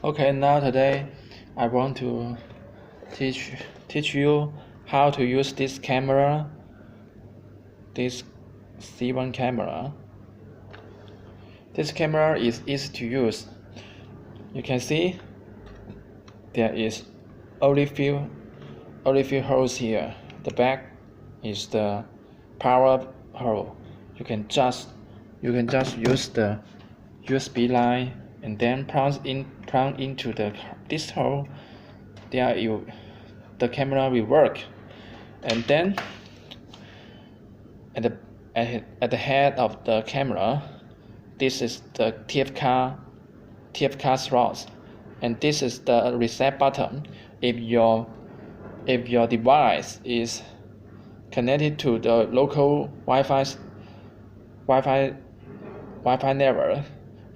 Okay, now today I want to teach you how to use this camera, this C1 camera. This camera is easy to use. You can see there is only few holes here. The back is the power hole. You can just use the USB line and then plug into this hole. The camera will work. And then at the head of the camera, this is the TFCAS slot, and this is the reset button. If your device is connected to the local Wi-Fi network,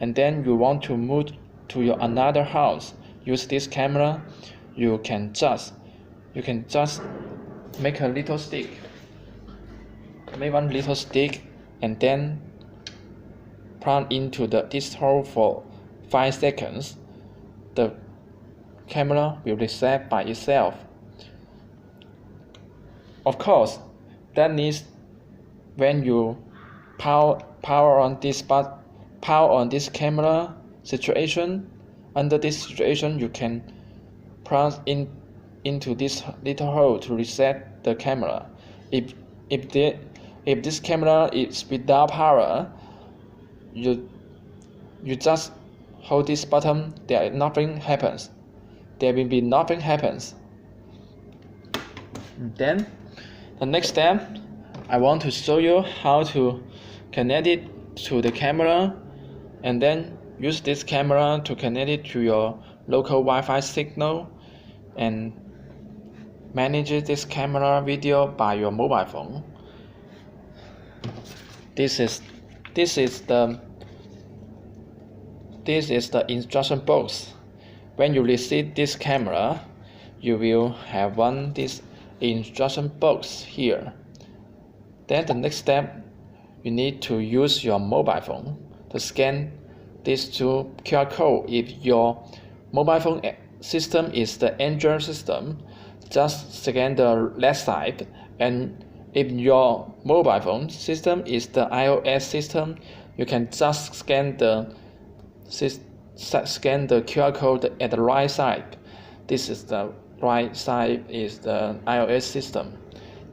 and then you want to move to your another house, use this camera, you can just make a little stick. Make one little stick and then plug into this hole for 5 seconds. The camera will reset by itself. Of course, that means when you power on this camera situation, under this situation you can plug into this little hole to reset the camera. If this camera is without power, you just hold this button. There will be nothing happens. Then the next step, I want to show you how to connect it to the camera, and then use this camera to connect it to your local Wi-Fi signal and manage this camera video by your mobile phone. This is the instruction box. When you receive this camera, you will have this instruction box here. Then the next step, you need to use your mobile phone to scan these two QR codes. If your mobile phone system is the Android system, just scan the left side, and if your mobile phone system is the iOS system, you can just scan the QR code at the right side. This is the right side is the iOS system.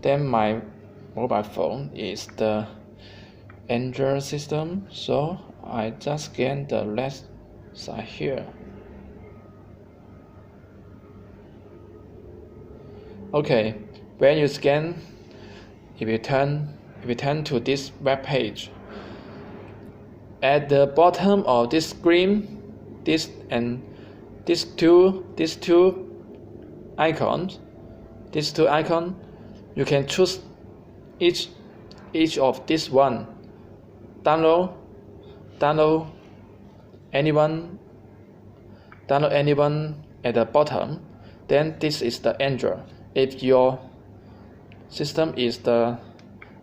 Then my mobile phone is the Android system, so I just scan the left side here. Okay, when you scan, if you turn to this web page, at the bottom of this screen, these two icons, you can choose each of this one. Download anyone at the bottom. Then this is the Android. If your system is the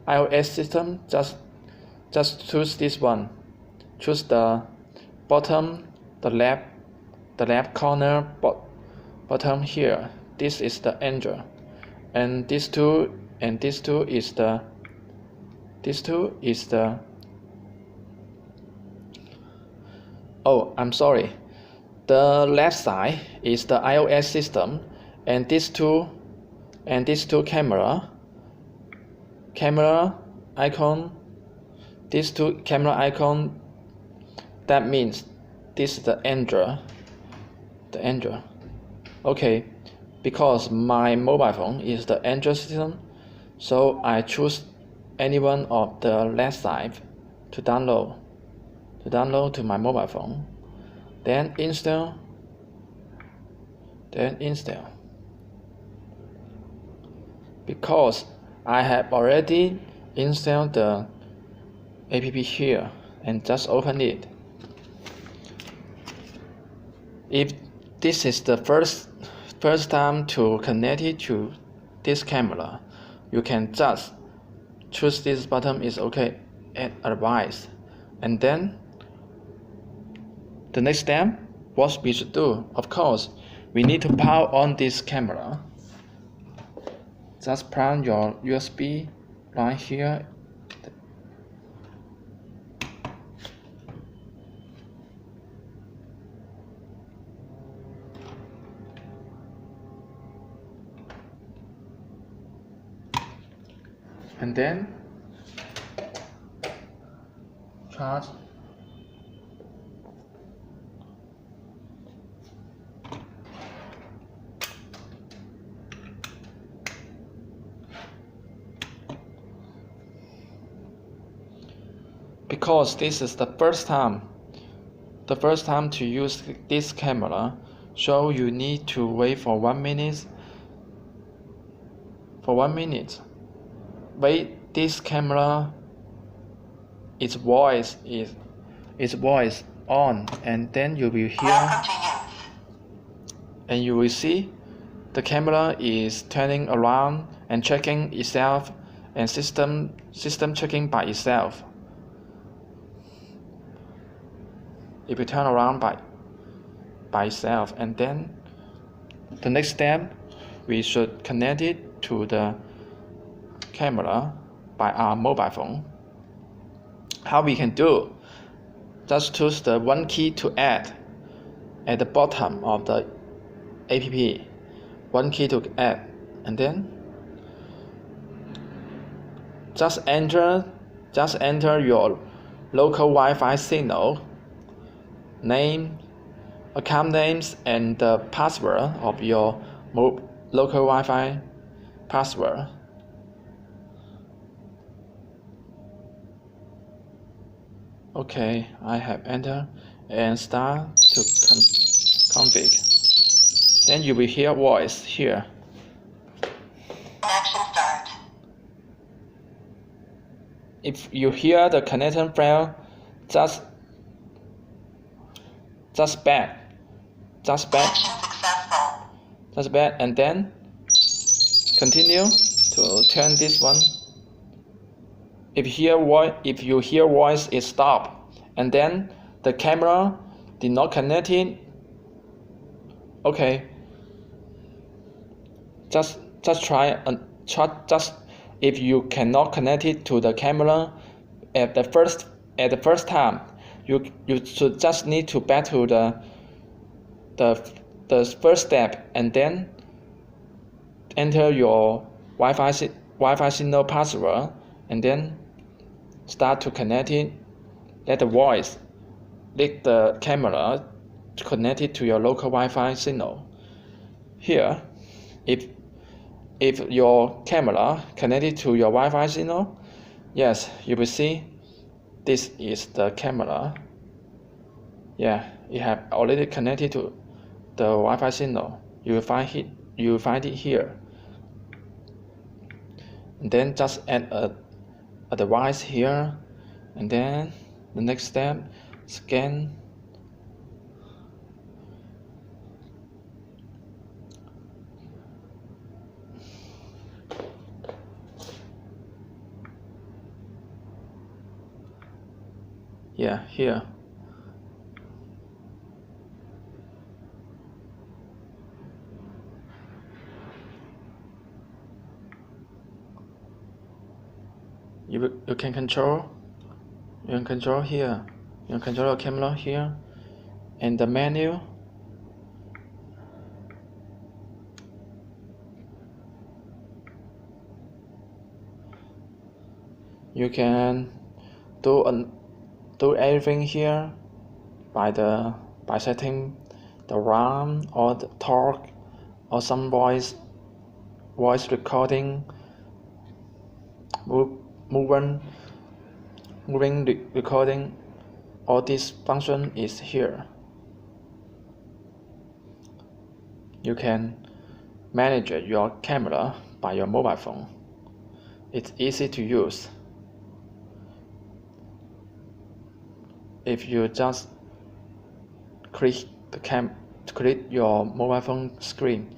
iOS system, just choose this one. Choose the bottom, the left corner bottom here. This is the Android, and these two is the oh, I'm sorry. The left side is the iOS system, and these two camera icon, these two camera icon, that means this is the Android. Okay, because my mobile phone is the Android system, so I choose any one of the left side to download to my mobile phone. Then install. Because I have already installed the app here, and just open it. If this is the first time to connect it to this camera, you can just choose this button is okay, add advice, and then the next step, what we should do? Of course, we need to power on this camera. Just plug your USB line here. And then charge. Because this is the first time to use this camera, so you need to wait for 1 minute. Wait, this camera, its voice on, and then you will hear, and you will see the camera is turning around and checking itself, and system checking by itself. It will turn around by itself, and then the next step, we should connect it to the camera by our mobile phone. How we can do? Just choose the one key to add at the bottom of the app. One key to add, and then just enter your local Wi-Fi signal, name, account names, and the password of your local Wi-Fi password. Okay, I have entered and start to config. Then you will hear voice here. Connection start. If you hear the connection fail, just back. Connection successful. Just back, and then continue to turn this one. If you hear voice, it stop, and then the camera did not connect it. Okay, just try if you cannot connect it to the camera at the first time, you should just need to back to the first step, and then enter your Wi-Fi signal password, and then start to connect it. Let the camera connect it to your local Wi-Fi signal. Here, if your camera connected to your Wi-Fi signal, yes, you will see this is the camera. Yeah, it have already connected to the Wi-Fi signal. You will find it here. And then just add a device here, and then the next step, scan. Yeah, here. You can control here. You can control the camera here, and the menu. You can do everything here by setting the RAM or the torque or some voice recording, moving recording. All this function is here. You can manage your camera by your mobile phone. It's easy to use. If you just click your mobile phone screen,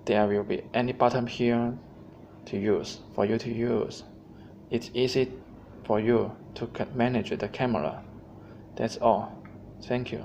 there will be any button here for you to use. It's easy for you to manage the camera. That's all. Thank you.